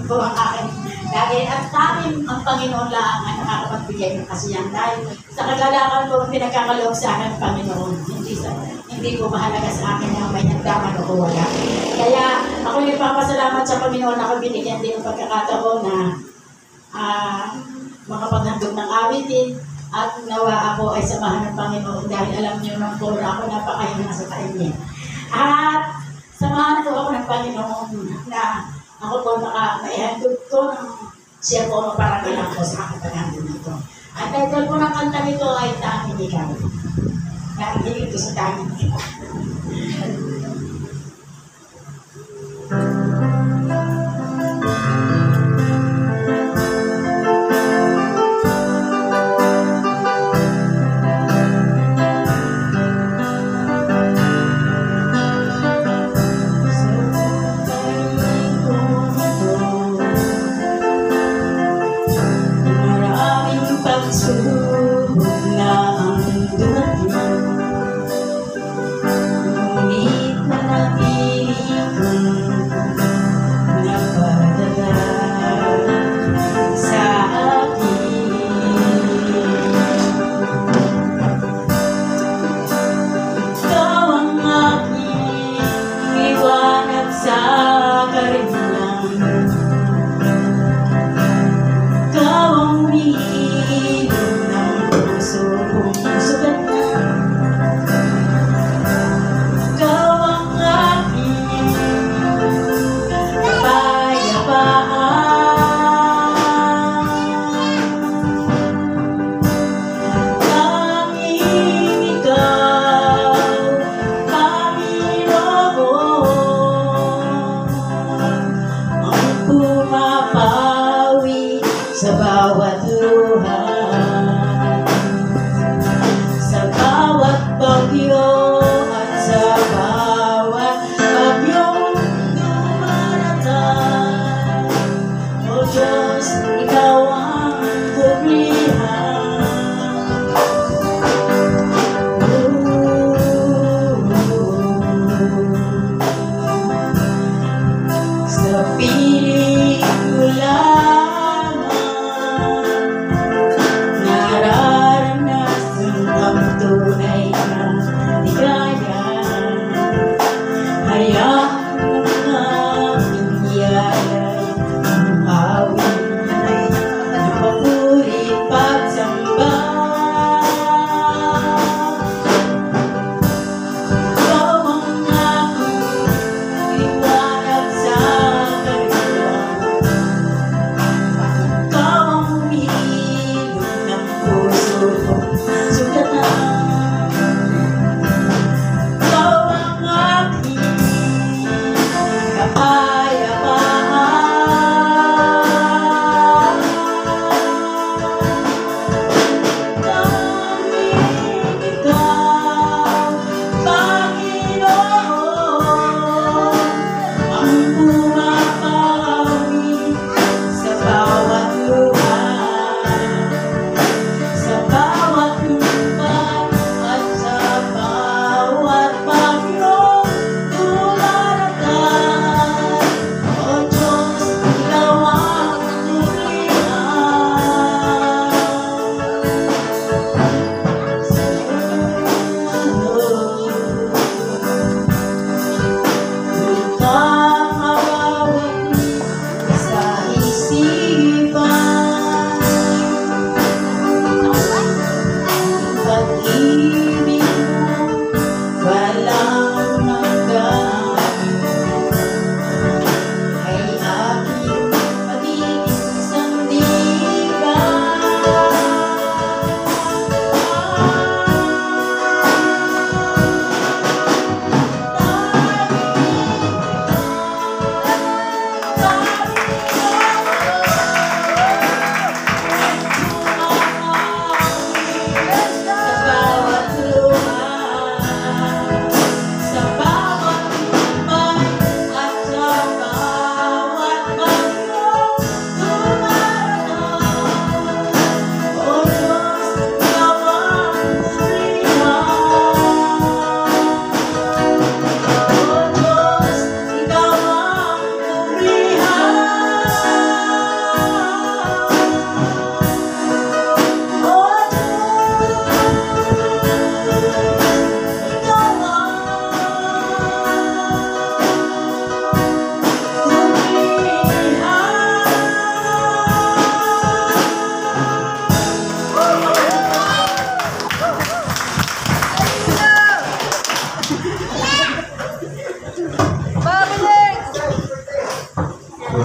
po ang aking lagi. At tanging ang Panginoon lang ang nakakapagbigay ng kasiyahan. Dahil sa kagalakan ko, pinagkakaloob sa akin ng Panginoon. Hindi po mahalaga sa akin na may nagdaman o wala. Kaya ako yung papasalamat sa Panginoon na ako binigyan din ng pagkakataon na makapaghandog ng awitin at nawa ako ay samahan ng Panginoon dahil alam niyo nang po na ako napakahinga sa kanya. At samahan po ako ng Panginoon na ako po maihandog ko ng siya po maparagalan ko sa aking paghandog nito. At title po ng kanta nito ay Tanging Ikaw. Nakikinig ito sa Tanging Ikaw. Sa bawat luha, sa bawat bagyo at sa bawat bagyong dumaratan, O Diyos, Ikaw ang kublihan. Sa piling ko lang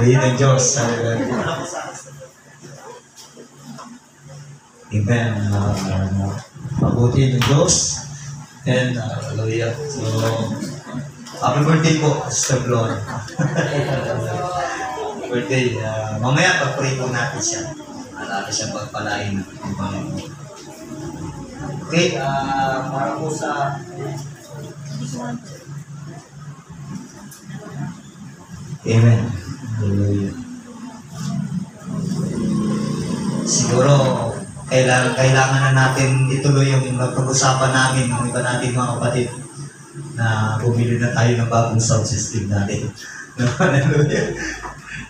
Purihin ng Diyos. Hallelujah. Amen. Mabuti ng Diyos. And hallelujah. So, happy birthday po, Sister Gloria. Birthday. Mamaya pag-pray po natin siya. Natin siya pagpalain ng Panginoon. Okay, para po sa Amen. Hallelujah. Siguro, kailangan na natin ituloy yung pag-usapan namin ng iba natin mga kapatid na bumili na tayo ng bagong sound system natin. Hallelujah.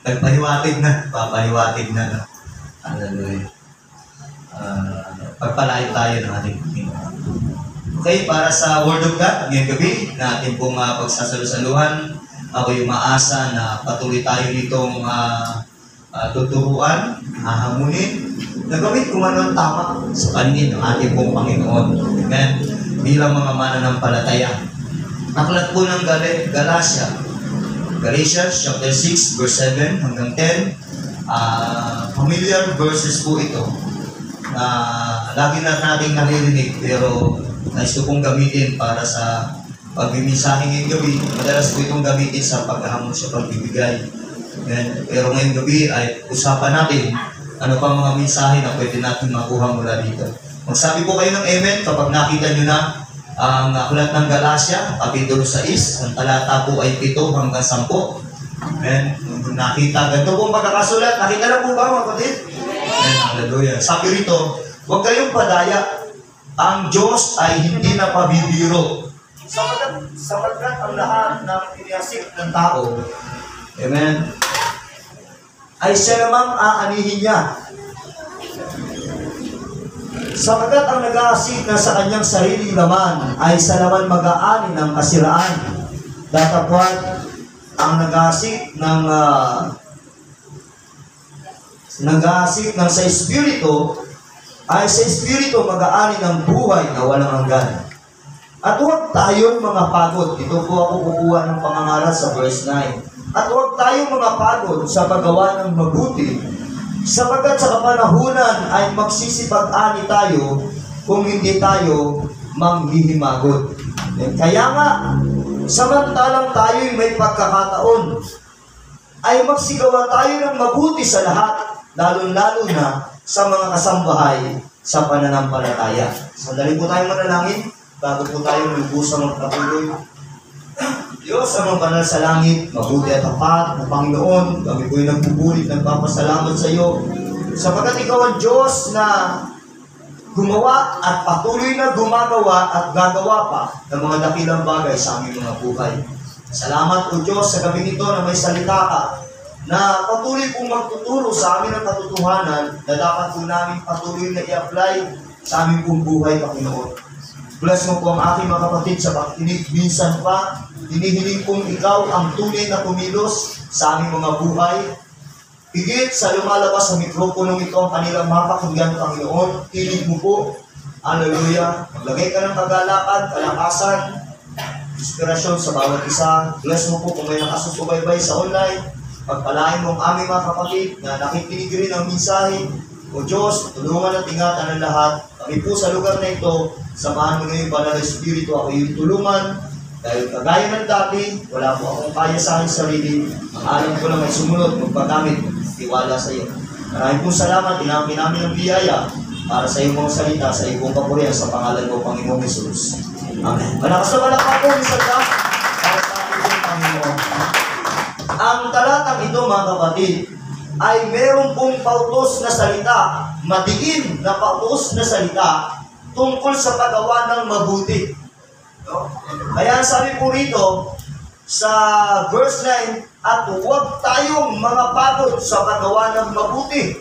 Nagpahiwatig na, papahiwatig na. Hallelujah. Pagpalain tayo ng ating Panginoon. Okay, para sa Word of God, ngayong gabi, natin pong pagsasalusaluhan, ako yung maasa na patuloy tayo nitong tuturuan, hahamunin, na gawin kung ano ang tama sa panin ng ating pong Panginoon. Amen. Bilang mga mananampalataya. Aklat po ng Galatians chapter 6, verse 7 hanggang 10. Familiar verses po ito na lagi na nating naririnig pero nais ko pong gamitin para sa pagmimisahe ngayong gabi. Madalas po itong gamitin sa paghahamon sa pagbibigay. Pero ngayong gabi ay usapan natin ano pa mga mensahe na pwede natin makuha mula dito. Magsabi po kayo ng amen kapag nakita nyo na ang aklat ng Galatia, kapitulo 6, ang talata po ay 7 hanggang 10. Amen. Kung nakita, ganito pong pagkakasulat. Nakita na po ba mga kapatid? Amen. Hallelujah. Sabi rito, huwag kayong padaya. Ang Diyos ay hindi na pabibiro. Sapagkat ang lahat ng piniyasik ng tao, amen, ay siya namang aanihin niya. Sapagkat ang nag-aasik na sa kanyang sariling laman ay sa laman mag-aani ng kasiraan. Datapwat ang nag-aasik ng sa Espiritu ay sa Espiritu mag-aani ng buhay na walang hanggan. At huwag tayong mga pagod. Ito po ako kukuha ng pangangaral sa verse 9. At huwag tayong mga pagod sa paggawa ng mabuti, sapagkat sa kapanahunan ay magsisipag-ani tayo kung hindi tayo manghihimagot. Kaya nga, samantalang tayo'y may pagkakataon, ay magsigawa tayo ng mabuti sa lahat, lalong-lalo na sa mga kasambahay sa pananampalataya. Sandali po tayo manalangin bago po tayo lubusan ng patuloy. Diyos, amang banal sa langit, mabuti at tapat na Panginoon, kami po'y nagpupulit, nagpapasalamat sa iyo, sapagkat ikaw ang Diyos na gumawa at patuloy na gumagawa at gagawa pa ng mga dakilang bagay sa aming mga buhay. Salamat o Diyos sa gabi nito na may salita ka, na patuloy pong magtuturo sa amin ang katotohanan na dapat po namin patuloy na i-apply sa aming pong buhay, Panginoon. Bless mo po ang aking mga kapatid sa pakikinig. Minsan pa, hinihiling kong ikaw ang tunay na kumilos sa aming mga buhay. Higit sa lumalabas sa mikroponong ito ang kanilang mapakinggan, Panginoon. Tinig mo po. Hallelujah. Maglagay ka ng kagalakan, kalakasan, inspirasyon sa bawat isa. Bless mo po kung may nakasusubaybay sa online. Pagpalain mo ang aming mga kapatid na nakikinig rin ang mensahe. O Diyos, tulungan at ingatan ang lahat. Kami po sa lugar na ito, samahan mo na yung Banal na Espiritu, ako yung tulungan. Dahil kagaya ng dati, wala po akong kaya sa aking sarili. Ang alam ko lang ay sumunod, magpagamit, tiwala sa iyo. Maraming po salamat, inamin namin ang biyaya para sa iyong mga salita, sa iyong papurihan, sa pangalan mo, Panginoong Jesus. Amen. Malakas na malakpak po, isang ka, para sa ating Panginoon. Ang talatang ito, mga kapatid, ay meron pong pautos na salita, madiin na pautos na salita tungkol sa paggawa ng mabuti. No? Kaya sabi po rito sa verse 9, at huwag tayong mga pagod sa paggawa ng mabuti.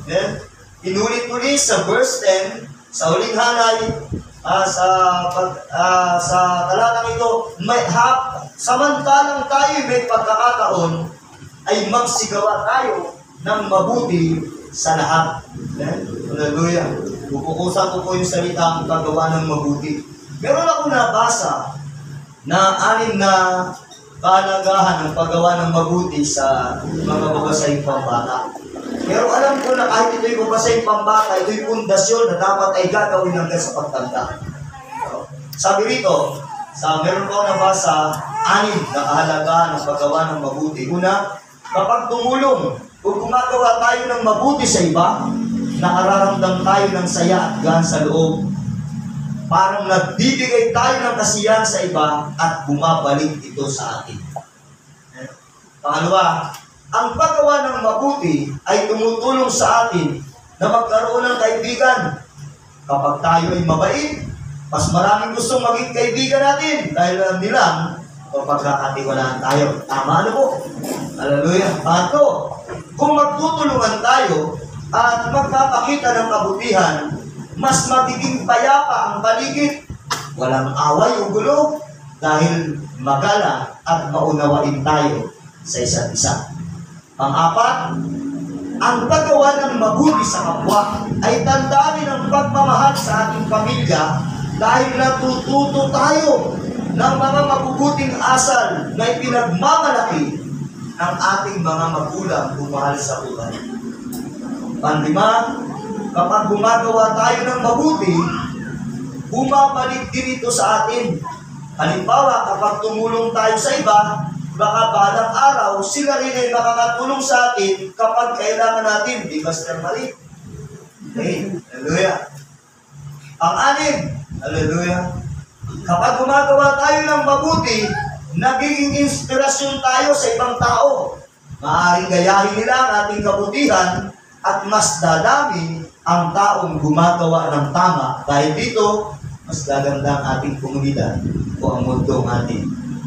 Then, inulit-ulit sa verse 10, sa huling hanay, sa talatang ito, samantalang tayo may pagkakataon, ay magsigawa tayo ng mabuti sa lahat. Hallelujah. Pupukusan ko po yung salita ang paggawa ng mabuti. Meron ako nabasa na 6 na kahalagahan ng paggawa ng mabuti sa mga babasahing pambata. Pero alam ko na kahit ito'y babasahing pambata, ito'y pundasyon na dapat ay gagawin hanggang sa pagtanda. Sabi rito, meron ko nabasa, 6 na kahalagahan ng paggawa ng mabuti. Una, kapag tumulong o gumagawa tayo ng mabuti sa iba, nakararamdam tayo ng saya at gaan sa loob. Parang nagbibigay tayo ng kasiyahan sa iba at bumabalik ito sa atin. Pangalawa, ang paggawa ng mabuti ay tumutulong sa atin na magkaroon ng kaibigan. Kapag tayo ay mabait, mas maraming gustong maging kaibigan natin dahil alam nilang o pagkakatiwalaan tayo. Tama ano po? Hallelujah. Pangatlo, kung magtutulungan tayo at magpapakita ng kabutihan, mas magiging payapa ang paligid. Walang away o gulo dahil magalang at maunawain tayo sa isa't isa. Pang-apat, ang paggawa ng mabuti sa kapwa ay tanda rin ang pagmamahal sa ating pamilya dahil natututo tayo ng mga mabubuting asal na ipinagmamalaki ng ating mga magulang bumahal sa buhay. Panlima, kapag gumagawa tayo ng mabuti, bumabalik din ito sa atin. Halimbawa, kapag tumulong tayo sa iba, baka balang araw, sila rin ay makakatulong sa atin kapag kailangan natin. Di ba, Sister Marie? Okay, hallelujah. Ang 6, hallelujah. Kapag gumagawa tayo ng mabuti, nagiging inspirasyon tayo sa ibang tao. Maaaring gayahin nila ang ating kabutihan at mas dadami ang taong gumagawa ng tama. Dahil dito, mas gaganda ang ating komunidad o ang mundo ng ating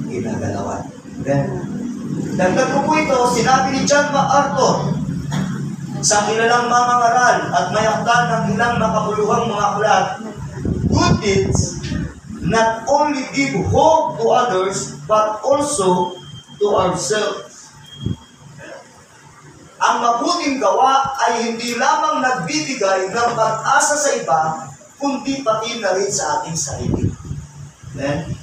ginagalawan. Then, dagdag ko po ito, sinabi ni John MacArthur, sa kilalang mga ngaral at may akda ng ilang makabuluhang mga aklat, good deeds not only give hope to others, but also to ourselves. Ang mabuting gawa ay hindi lamang nagbibigay ng pag-asa sa iba, kundi pati na rin sa ating sarili. Then,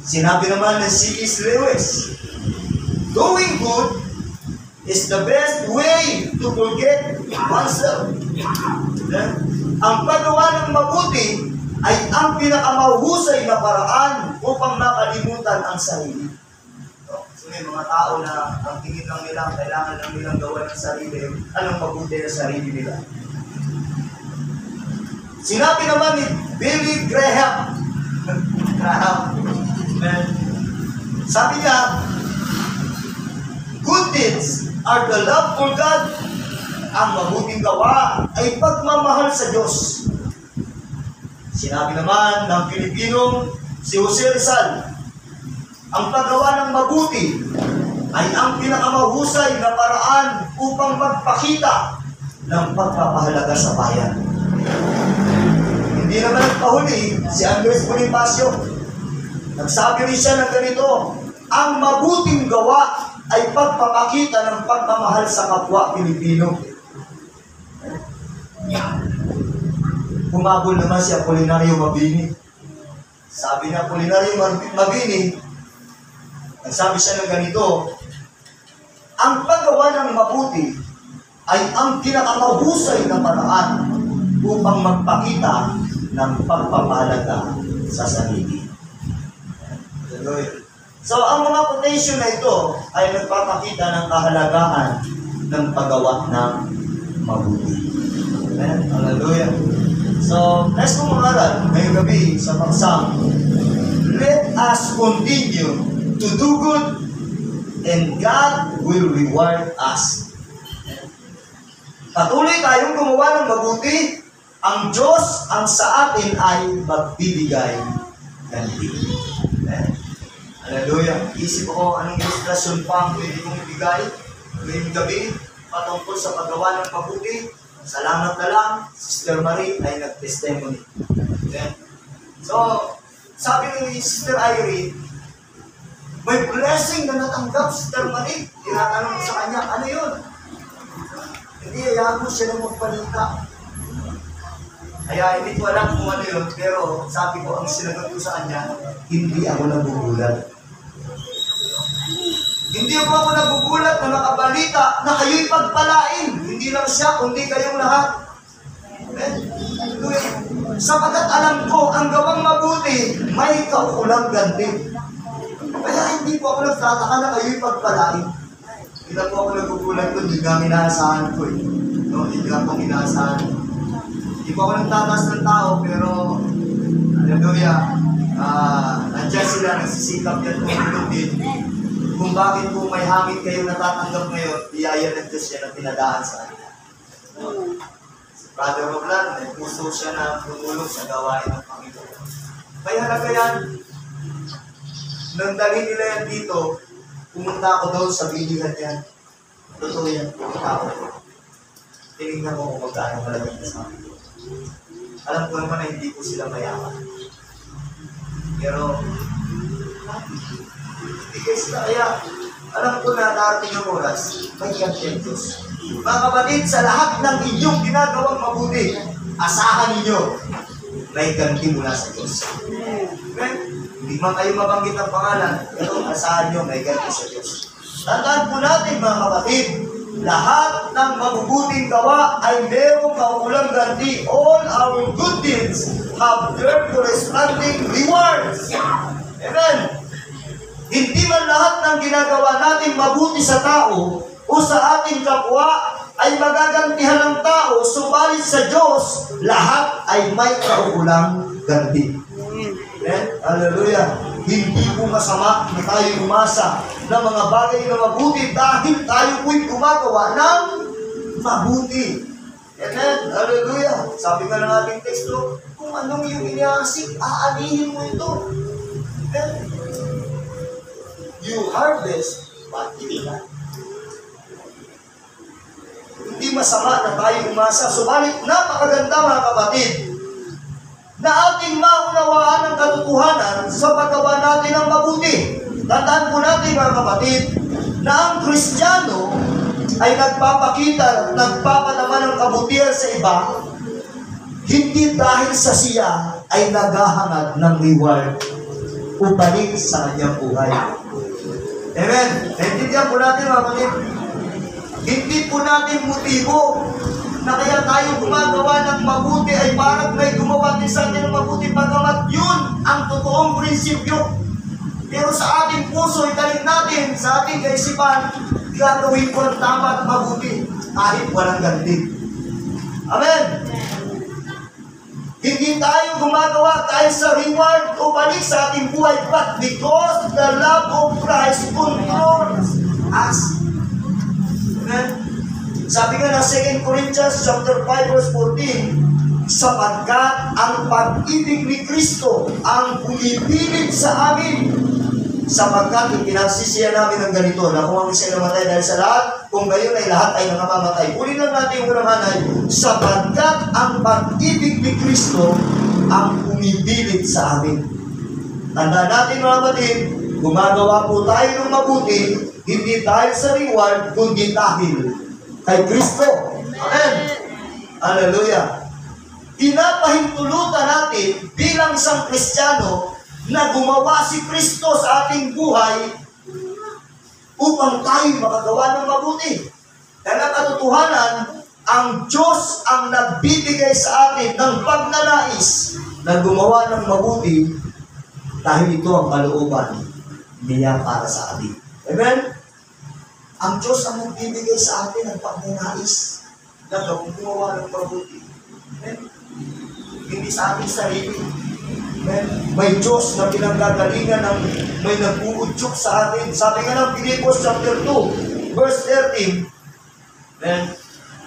sinabi naman ni C.S. Lewis, doing good is the best way to forget oneself. Then, ang paggawa ng mabuti ay ang pinakamahusay na paraan upang makalimutan ang sarili. So may mga tao na ang tingin lang nila, kailangan lang nilang gawa ng sarili, anong mabuti na sarili nila. Sinabi naman ni Billy Graham, sabi niya, good deeds are the love for God. Ang mabuting gawa ay pagmamahal sa Diyos. Sinabi naman ng Pilipinong si Jose Rizal, ang paggawa ng mabuti ay ang pinakamahusay na paraan upang magpakita ng pagpapahalaga sa bayan. Hindi naman nagpahuli si Andres Bonifacio. Nagsabi rin siya ng ganito, ang mabuting gawa ay pagpapakita ng pagmamahal sa kapwa Pilipino. Humabol naman si Apolinario Mabini. Sabi ni Apolinario Mabini, nagsabi siya ng ganito, ang paggawa ng mabuti ay ang pinakamahusay na paraan upang magpakita ng pagpapahalaga sa sarili. So, ang mga quotation na ito ay nagpapakita ng kahalagahan ng paggawa ng mabuti. Amen? Hallelujah. So, next kong mangaral ngayong gabi sa paksang, let us continue to do good and God will reward us. Patuloy tayong gumawa ng mabuti, ang Diyos ang sa atin ay magbibigay ganti. Amen. Hallelujah. Isip ko anong ilustrasyon pa ang pwede kong ibigay ngayong gabi patungkol sa paggawa ng mabuti. Salamat na lang, Sister Marie ay nag-testimony. Okay? So, sabi ni Sister Irene, may blessing na natanggap, Sister Marie. Tinatanong sa kanya, ano yun? Hindi, hayaan mo siya na magpalita. Kaya hindi ko alam kung ano yun, pero sabi ko, ang sinagot ko sa kanya, hindi ako nagugulat. Hindi po ako nagugulat na makabalita na kayo'y pagpalain. Hindi lang siya, kundi kayong lahat. Amen? Sapagkat alam ko, ang gawang mabuti, may kaukulang ganti. Kaya hindi po ako nagtataka na kayo'y pagpalain. Hindi na po ako nagugulat ko, hindi namin inaasahan ko eh. No, hindi na po inaasahan. Hindi po ako nagtataas ng tao, pero hallelujah, nandiyan sila, nagsisikap yan tumulong din. Kung bakit po may hangin kayo natatanggap ngayon, biyaya ng Diyos yan ang pinadaan sa kanila. Si Brother Roblan, may puso siya na tumulong sa gawain ng Panginoon. May halaga yan. Nang dali nila yan dito, pumunta ako doon sa bilihan yan. Totoo yan, pumunta ako. Tinignan mo kung magkano malagay na sa akin. Alam ko naman na hindi po sila mayaman. Pero, bigay sila. Kaya, alam ko na darating ang oras, may contentos. Mga kapatid, sa lahat ng inyong ginagawang mabuti, asahan ninyo, may ganti mula sa Diyos. Amen? Hindi man kayo mabanggit ng pangalan, pero asahan nyo, may ganti sa Diyos. Tandaan po natin, mga kapatid, lahat ng mabubuting gawa ay merong kaukulang ganti. All our good deeds have their corresponding rewards. Amen? Hindi man lahat ng ginagawa natin mabuti sa tao o sa ating kapwa ay magagantihan ng tao, subalit sa Diyos, lahat ay may kaukulang ganti. Amen? Hallelujah! Hindi po masama na tayo umasa ng mga bagay na mabuti dahil tayo po'y gumagawa ng mabuti. Amen? Hallelujah! Sabi nga ng ating teksto, kung anong yung iniasik, aanihin mo ito. Amen? You harvest what you plant. Hindi masama na tayo umasa. Subalit, napakaganda mga kapatid, na ating maunawaan ang katotohanan sa paggawa natin ng mabuti. Tandaan po natin mga kapatid, na ang Kristiyano ay nagpapakita, nagpapadama ng kabutihan sa iba, hindi dahil sa siya ay naghahangad ng reward o balik sa kanyang buhay. Amen. Naintindihan po natin mga kapatid. Hindi po natin motibo na kaya tayo gumagawa ng mabuti ay parang may gumawa din sa atin ng mabuti, pagamat yun ang totoong prinsipyo. Pero sa ating puso, italin natin sa ating kaisipan, gagawin ko ang tama at mabuti kahit walang ganti. Amen. Hindi tayo gumagawa dahil sa reward o balik sa ating buhay, but because the love of Christ controls us. Amen. Sabi nga na 2 Corinthians chapter 5 verse 14, sapagkat ang pag-ibig ni Kristo ang pumipilit sa amin, sapagkat ipinagsisiya namin ng ganito, na kung ang isa namatay dahil sa lahat, kung gayon ay lahat ay nakamamatay. Ulit lang natin yung unang hanay, sapagkat ang pag-ibig ni Kristo ang pumipilit sa amin. Tandaan natin mga kapatid, gumagawa po tayo ng mabuti, hindi dahil sa reward, kundi dahil kay Kristo. Amen. Hallelujah. Pinapahintulutan natin bilang isang Kristiyano na gumawa si Kristo sa ating buhay upang tayo makagawa ng mabuti. Dahil ang katotohanan, ang Diyos ang nagbibigay sa atin ng pagnanais na gumawa ng mabuti dahil ito ang kalooban niya para sa atin. Amen? Ang Diyos ang nagbibigay sa atin ng pagnanais na gumawa ng mabuti. Amen? Hindi sa ating sarili. Amen? May Diyos na pinanggagalingan ng may nag-uudyok sa atin. Sabi nga ng Pilipos chapter 2, verse 13, amen?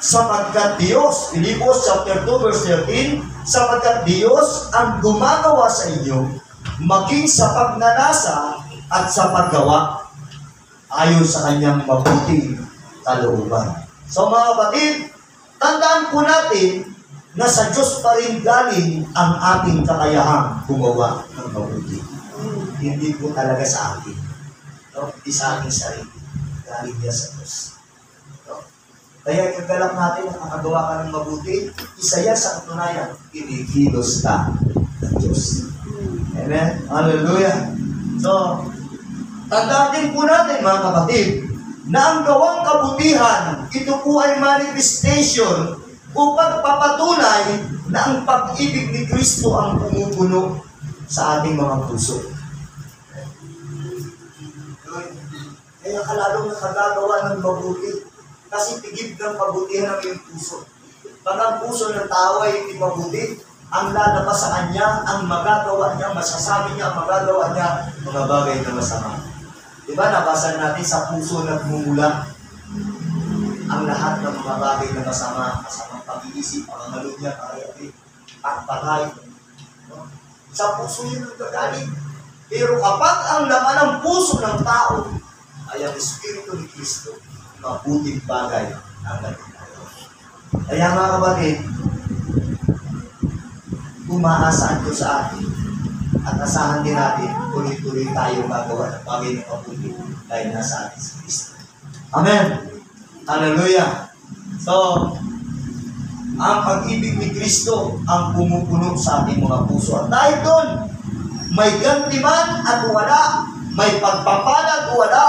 Sapagkat Diyos, Pilipos chapter 2, verse 13, sapagkat Diyos ang gumagawa sa inyo, maging sa pagnanasa at sa paggawa, ayon sa kanyang mabuting kalooban. So mga kapatid, tandaan po natin na sa Diyos pa rin galing ang ating kakayahang gumawa ng mabuti. Hindi po talaga sa atin. No? Hindi sa ating sarili. Galing niya sa Diyos. No? Kaya kagalak natin ang nakagawa ka ng mabuti, isa yan sa katunayan, kinikilos ka ng Diyos. Amen? Hallelujah! So, Tandaan din po natin mga kapatid, na ang gawang kabutihan, ito po ay manifestation o pagpapatunay na ang pag-ibig ni Kristo ang pumupuno sa ating mga puso. Kaya ka lalong nakagagawa ng mabuti kasi tigib ng kabutihan ang iyong puso. Pag ang puso ng tao ay hindi mabuti, ang lalabas sa kanya, ang magagawa niya, masasabi niya, ang magagawa niya, mga bagay na masama. Diba, nabasa natin sa puso nagmumula ang lahat ng mga bagay na masama, masamang pag-iisip, pangangalunya, karayati, pagpatay. No? Sa puso yun ang gagaling. Pero kapag ang laman ng puso ng tao ay ang Espiritu ni Kristo, mabuting bagay ang nagkakaroon. Kaya mga kapatid, umaasa ang Diyos sa atin at asahan din natin tuloy-tuloy tayo magawa ng bagay ng mabuti dahil nasa atin si Kristo. Amen! Hallelujah! So, ang pag-ibig ni Kristo ang pumupuno sa ating mga puso. At dahil doon, may ganti man at wala, may pagpapala at wala,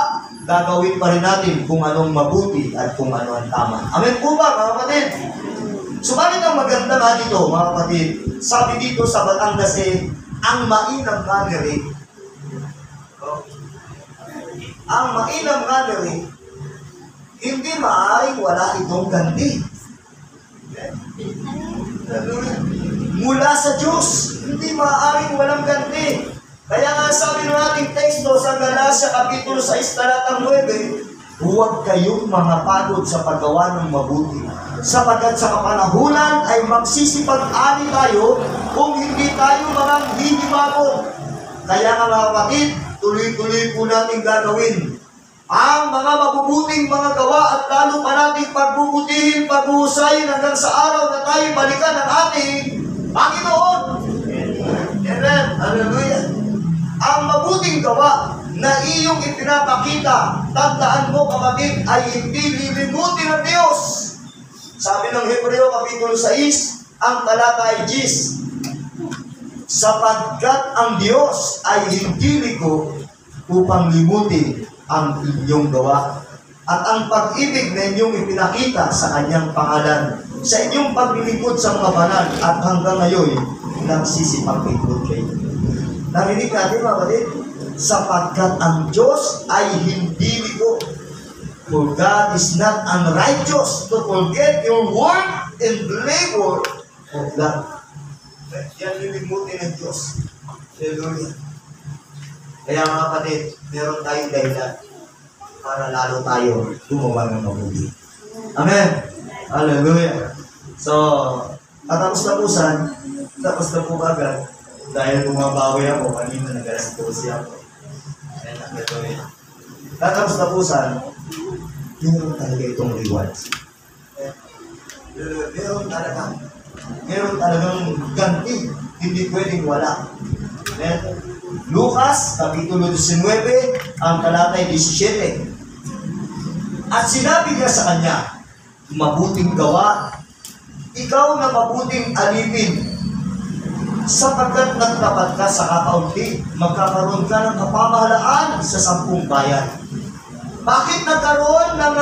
gagawin pa rin natin kung anong mabuti at kung ano ang tama. Amen po ba, mga kapatid? Subalit ang maganda nga dito, mga kapatid, sabi dito sa Batangas ang mainam ganeri, ang mainam ganeri, hindi maaaring wala itong ganti. Mula sa Diyos, hindi maaaring walang ganti. Kaya nga sabi ng ating teksto sa Galacia Kapitulo 6, talatang 9, huwag kayong mga pagod sa paggawa ng mabuti, sapagkat sa kapanahunan ay magsisipag-ani tayo kung hindi tayo mga hinimago. Kaya nga mga kapatid, tuloy-tuloy po natin gagawin ang mga mabubuting mga gawa at lalo pa natin pagbubutihin, pag-uusayin hanggang sa araw na tayo balikan ng ating Panginoon. Amen. Hallelujah. Ang mabuting gawa na iyong ipinapakita, tandaan mo kapatid, ay hindi lilimutin ng Diyos. Sabi ng Hebreo Kapitulo 6, ang talata ay 10, sapagkat ang Diyos ay hindi liko upang limutin ang inyong gawa at ang pag-ibig na inyong ipinakita sa kanyang pangalan sa inyong paglilingkod sa mga banal at hanggang ngayon nagsisipag-lingkod kayo. Narinig natin mga kapatid, sapagkat ang Diyos ay hindi liko. For God is not unrighteous to forget your work and labor of God. Yan lilimutin ng Diyos. Hallelujah. Kaya mga kapatid, meron tayong dahilan para lalo tayo gumawa ng mabuti. Amen. Hallelujah. So, tapos na po agad, dahil bumabawi ako, kanina nag-alas-12 ako. Ayan, hallelujah. Tapos-tapusan, meron talaga itong rewards. Meron talagang ganti, hindi pwedeng wala. Lucas, Kapitulo 19, ang talatay 17. At sinabi niya sa kanya, mabuting gawa, ikaw na mabuting alipin, sapagkat nagtapat ka sa kakaunti, magkakaroon ka ng kapamahalaan sa 10 bayan. Bakit nagkaroon ng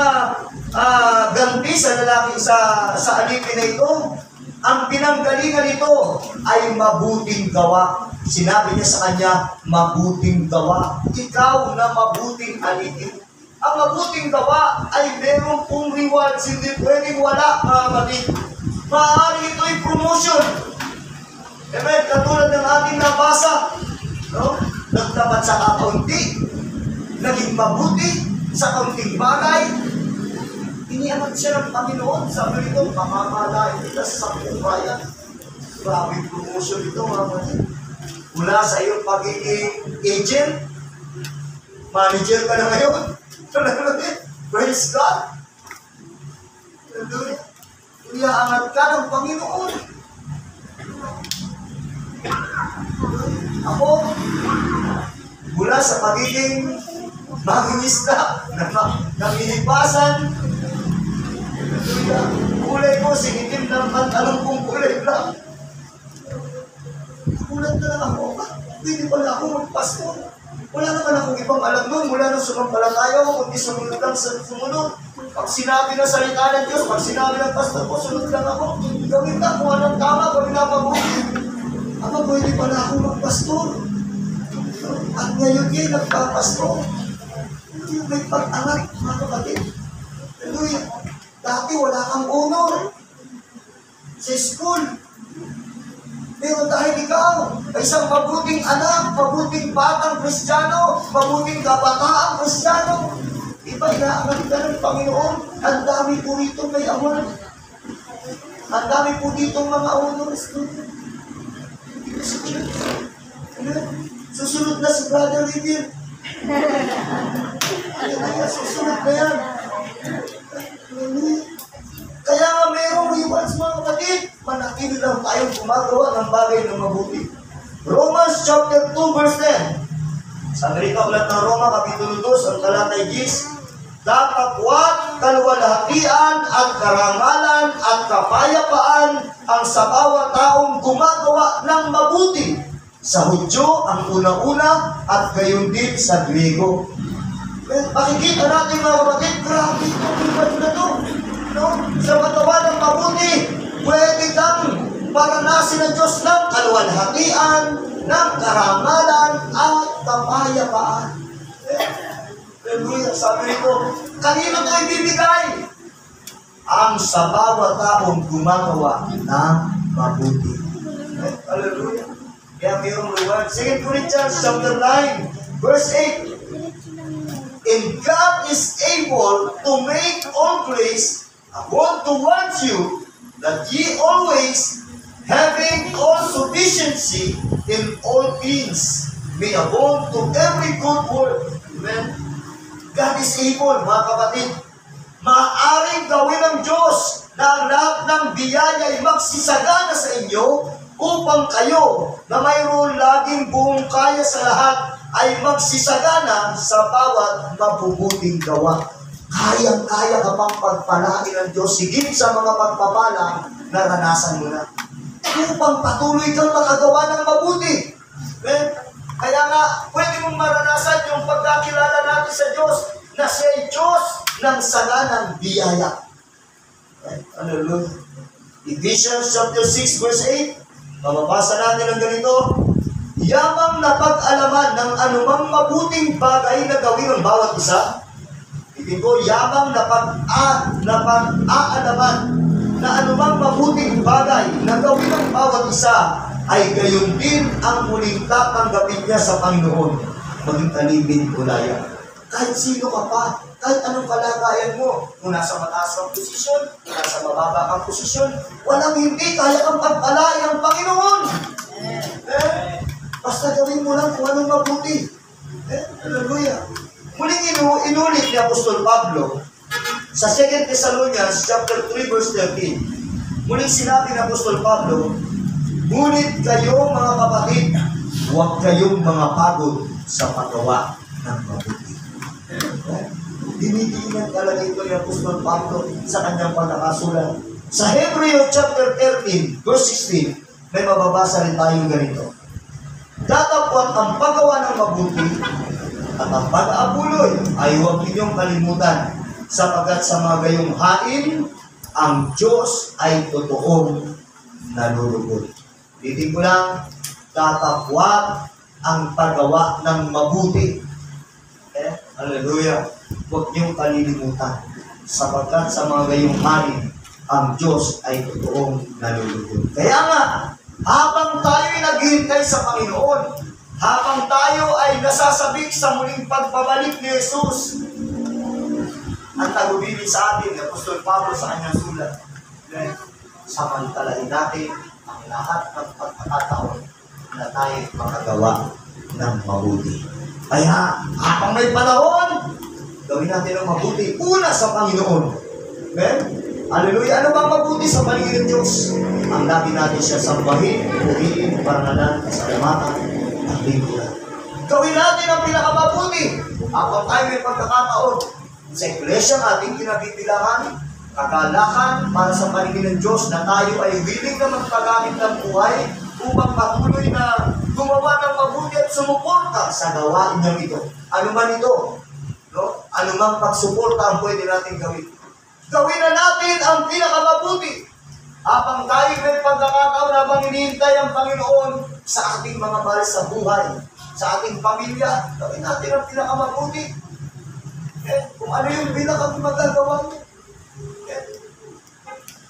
ganti sa lalaki sa alipin na ito? Ang pinanggalingan nito ay mabuting gawa. Sinabi niya sa kanya, mabuting gawa. Ikaw na mabuting alipin. Ang mabuting gawa ay meron pong rewards, hindi pwedeng wala, mga kapatid. Maaari ito ay promotion. Amen, katulad ng ating nabasa, no? Nagtapat sa kakaunti, naging mabuti sa kaunting bagay, iniamat siya ng Panginoon. Sabi nito, mamamalain kita sa 10 bayan. Grabe promotion ito, mga kapatid. Mula sa iyong pagiging agent, manager ka na ngayon. Praise God. Iaangat ka ng Panginoon. Ako, mula sa pagiging mangingisda, naminipasan, kulay ko, singitim ng pantalong kong kulay black. Kulat na lang ako, pwede pala ako magpasko. Wala naman akong ibang alam nun. Mula nung sumampalataya ko, kundi sumunod lang sa sumunod. Pag sinabi ng salita ng Diyos, pag sinabi ng pastor ko, sunod lang ako. Gawin ka kung anong tama, gawin na mabuti. Ama, pwede pala ako magpastor. At ngayon kayo nagpapastor. Hindi may pag-angat, mga kapatid. Hallelujah. Dati wala kang honor sa school. Pero dahil ikaw ay isang mabuting anak, mabuting batang Kristiyano, mabuting kabataang Kristiyano, iba inaangat ka ng Panginoon. Ang dami po rito may award. Ang dami po dito mga honor student. Susunod na si Brother Rivier. Susunod na yan. Kaya nga mayroong rewards mga kapatid. Manatili lang tayong gumagawa ng bagay na mabuti. Romans chapter 2 verse 10. Sa Amerika ulat ng Roma, kapitulo 2, ang talatay 10. Datapwat, kaluwalhatian at karangalan at kapayapaan ang sa bawat taong gumagawa ng mabuti. Sa Hudyo, ang una-una at gayon din sa Griego. Makikita natin mga kapatid, grabe itong reward na to. No? Sa magawa ng mabuti, pwede kang maranasin ng Diyos ng kaluwalhatian, ng karangalan at kapayapaan. Hallelujah. Sabi nito, kanino ito ibibigay? Ang sa bawat taong gumagawa ng mabuti. Hallelujah. Kaya mayroong reward. 2 Corinthians chapter 9, verse 8. And God is able to make all grace abound towards you, that ye always, having all sufficiency in all things, may abound to every good work. Amen. God is able, mga kapatid. Maaaring gawin ng Diyos na ang lahat ng biyaya ay magsisagana sa inyo upang kayo na mayroon laging buong kaya sa lahat ay magsisagana sa bawat mabubuting gawa. Kayang-kaya ka pang pagpalain ng Diyos higit sa mga pagpapala na naranasan mo na. Upang patuloy kang makagawa ng mabuti. Kaya nga, pwede mong maranasan yung pagkakilala natin sa Diyos na siya ay Diyos ng saganang biyaya. Hallelujah. Ephesians chapter 6 verse 8. Mababasa natin ang ganito. Yamang napag-alaman ng anumang mabuting bagay na gawin ng bawat isa. Ibig ko, yamang napag-aalaman na anumang mabuting bagay na gawin ng bawat isa ay gayon din ang muling tatanggapin niya sa Panginoon. Maging talibin o laya. Kahit sino ka pa, kahit anong kalagayan mo, kung nasa mataas kang posisyon, kung nasa mababa kang posisyon, walang hindi kaya kang pagpalain ng Panginoon. Basta gawin mo lang kung anong mabuti. Hallelujah. Muling inulit ni Apostol Pablo sa 2 Thessalonians chapter 3 verse 13. Muling sinabi ni Apostol Pablo, ngunit kayo mga kapatid, huwag kayong mga pagod sa paggawa ng mabuti. Dinidinan talaga ito ni Apostol Pablo sa kanyang pagkakasulat. Sa Hebreo chapter 13 verse 16, may mababasa rin tayong ganito. Datapwat ang paggawa ng mabuti at ang pag-aabuloy ay huwag ninyong kalimutan, sapagkat sa mga gayong hain, ang Diyos ay totoong nalulugod. Titig ko lang, datapwat ang paggawa ng mabuti. Hallelujah. Huwag niyong kalilimutan, sapagkat sa mga gayong hain, ang Diyos ay totoong nalulugod. Kaya nga, habang tayo'y naghihintay sa Panginoon, habang tayo ay nasasabik sa muling pagbabalik ni Jesus, ang tagubilin sa atin ni Apostol Pablo sa kanyang sulat, samantalain natin ang lahat ng pagkakataon na tayo makagawa ng mabuti. Kaya, habang may panahon, gawin natin ang mabuti. Una sa Panginoon. Amen? Hallelujah. Ano bang mabuti sa paligid ng Diyos? Ang lagi natin siya sambahin, purihin, parangalan, kasalamatan, at lingkuran. Gawin natin ang pinakamabuti. Habang tayo may pagkakataon, sa iglesia ating kinabibilangan, kagalakan para sa paligid ng Diyos na tayo ay willing na magpagamit ng buhay upang patuloy na gumawa ng mabuti at sumuporta sa gawain niyang ito. Ano man ito, no? Ano mang pagsuporta ang pwede natin gawin. Gawin na natin ang pinakamabuti. Habang tayo may pagkakataon, habang hinihintay ang Panginoon sa ating mga mahal sa buhay, sa ating pamilya, gawin natin ang pinakamabuti. Kung ano yung bilang magagawa niyo.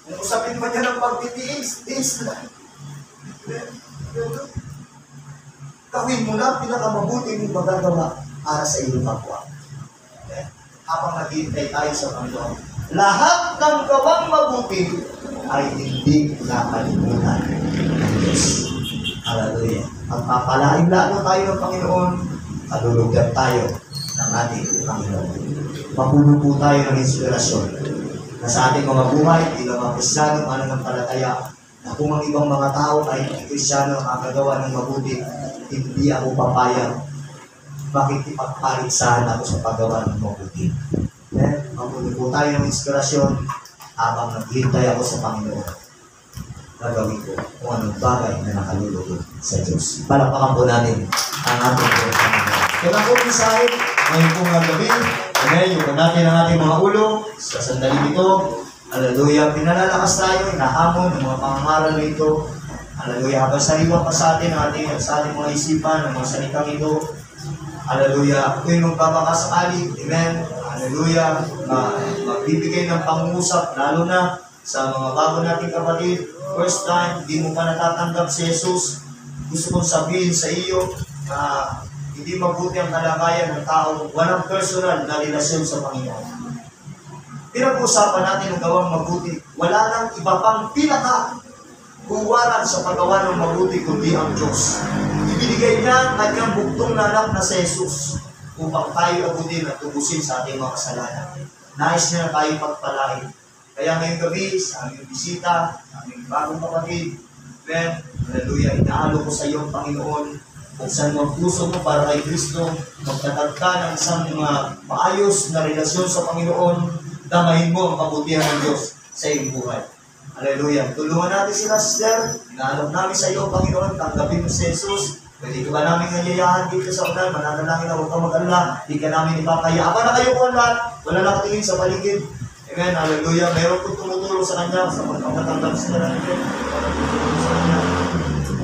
Kung usapin mo niya ng pagtitiis, tiis lang. Gawin mo na pinakamabuti mong magagawa para sa iyong kapwa. Habang naghihintay tayo sa Panginoon, lahat ng gawang mabuti ay hindi nakalimutan ng Diyos. Hallelujah. Magpapalain lalo tayo ng Panginoon, kalulugan tayo ng ating Panginoon. Mapuno po tayo ng inspirasyon na sa ating mga buhay, bilang mga Kristiyano, mananampalataya, na kung ang ibang mga tao ay Kristiyano ang makagawa ng mabuti, hindi ako papayag. Bakit ipagpaligsahan ako sa paggawa ng mabuti? Mapuno po tayo ng inspirasyon habang naghihintay ako sa Panginoon. Nagawin ko kung anong bagay na nakalulugod sa Diyos. Palakpakan po natin ang ating Panginoon. Kaya po mensahe, ngayon pong gabi, amen, yung natin ang ating mga ulo sa sandali ito. Hallelujah, pinalalakas tayo, inahamon ng mga pangangaral na ito. Hallelujah, habang sariwa pa sa atin ang ating mga isipan, ang mga salitang ito. Hallelujah, kung yung magpapakasakali, amen, hallelujah, magbibigay ng pangungusap, lalo na sa mga bago nating kapatid, first time, hindi mo pa natatanggap si Jesus, gusto kong sabihin sa iyo na hindi mabuti ang kalagayan ng tao, walang personal na relasyon sa Panginoon. Pinag-uusapan natin ang gawang mabuti, wala nang iba pang pinaka-huwaran sa paggawa ng mabuti kundi ang Diyos. Ibinigay niya ang kanyang buktong na anak na si Jesus upang tayo abutin at tubusin sa ating mga kasalanan. Nais niya na tayo pagpalain. Kaya ngayong gabi, sa aming bisita, sa aming bagong kapatid, amen, hallelujah, inaalo ko sa iyo, Panginoon, buksan mo ang puso mo para kay Kristo, magtatag ka ng isang maayos na relasyon sa Panginoon, damahin mo ang kabutihan ng Diyos sa iyong buhay. Hallelujah. Tulungan natin sila, sister. Inaalok namin sa iyo, Panginoon, tanggapin mo si Jesus. Pwede ka ba namin nanyayahan dito sa ulan? Mananalangin na huwag ka mag-alala. Di ka namin ipapaya. Aba na kayo po lahat. Wala na katingin sa paligid. Amen. Hallelujah. Meron po tumutulong sa kanya sa pagkatanggap sila ng Diyos.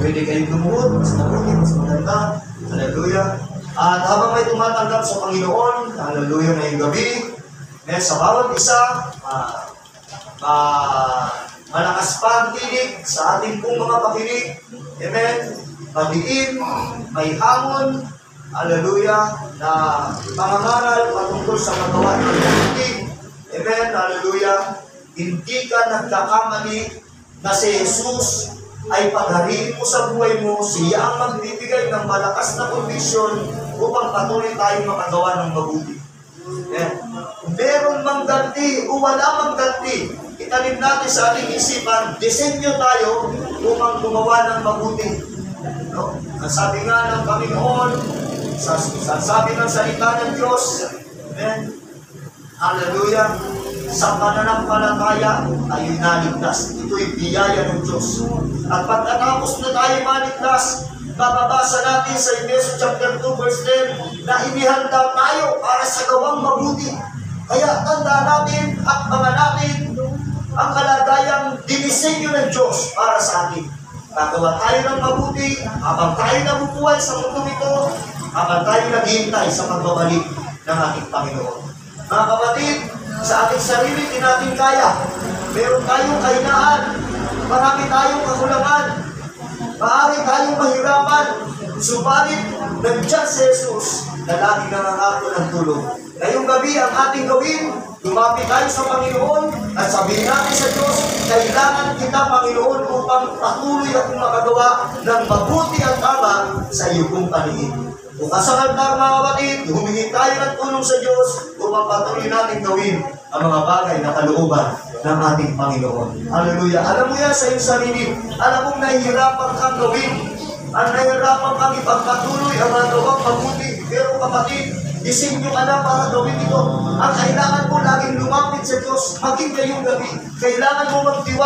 Pwede kayong lumuhod, mas mabuti, mas maganda. Hallelujah. At habang may tumatanggap sa Panginoon, hallelujah, ngayong gabi, sa bawat isa, malakas pa ang tinig sa ating pong mga pakinig. Amen. Madiin, may hamon, hallelujah, na pangangaral patungkol sa magawa ng mabuti. Amen. Hallelujah. Hindi ka nagkakamali na si Jesus ay paghariin mo sa buhay mo, siya ang magbibigay ng malakas na kondisyon upang patuloy tayong makagawa ng mabuti. Kung meron mang ganti o wala mang ganti, itanim natin sa ating isipan, disenyo tayo upang gumawa ng mabuti. No? Ang sabi nga ng Panginoon, sa sabi ng salita ng Diyos, amen, hallelujah, sa pananampalataya tayo'y naligtas. Ito'y biyaya ng Diyos. At pagkatapos na tayo maligtas, bababasa natin sa Efeso chapter 2 verse 10 na inihanda tayo para sa gawang mabuti. Kaya tandaan natin at mga natin ang kalagayang dinisenyo ng Diyos para sa atin. Gagawa tayo ng mabuti habang tayo nabubuhay sa mundo ito, habang tayo naghihintay sa pagbabalik ng ating Panginoon. Mga kapatid, sa ating sarili, di natin kaya. Meron tayong kahinaan. Marami tayong kakulangan. Maaari tayong mahirapan. Subalit, nandiyan si Jesus na lagi nangangako ng tulong. Ngayong gabi, ang ating gawin, lumapit tayo sa Panginoon at sabihin natin sa Diyos, kailangan kita, Panginoon, upang patuloy akong makagawa ng mabuti at tama sa iyo kong paningin. Kung kasal tayo mga kapatid, humingi tayo ng tulong sa Diyos upang patuloy natin gawin ang mga bagay na kalooban ng ating Panginoon. Hallelujah. Alam mo yan sa iyong sarili. Alam mong nahihirapan kang gawin. Ang nahihirapan kang ipagpatuloy ang mga gawang mabuti. Pero kapatid, isinyo ka na para gawin ito. Ang kailangan mo laging lumapit sa Diyos, maging ngayong gabi. Kailangan mo magtiwala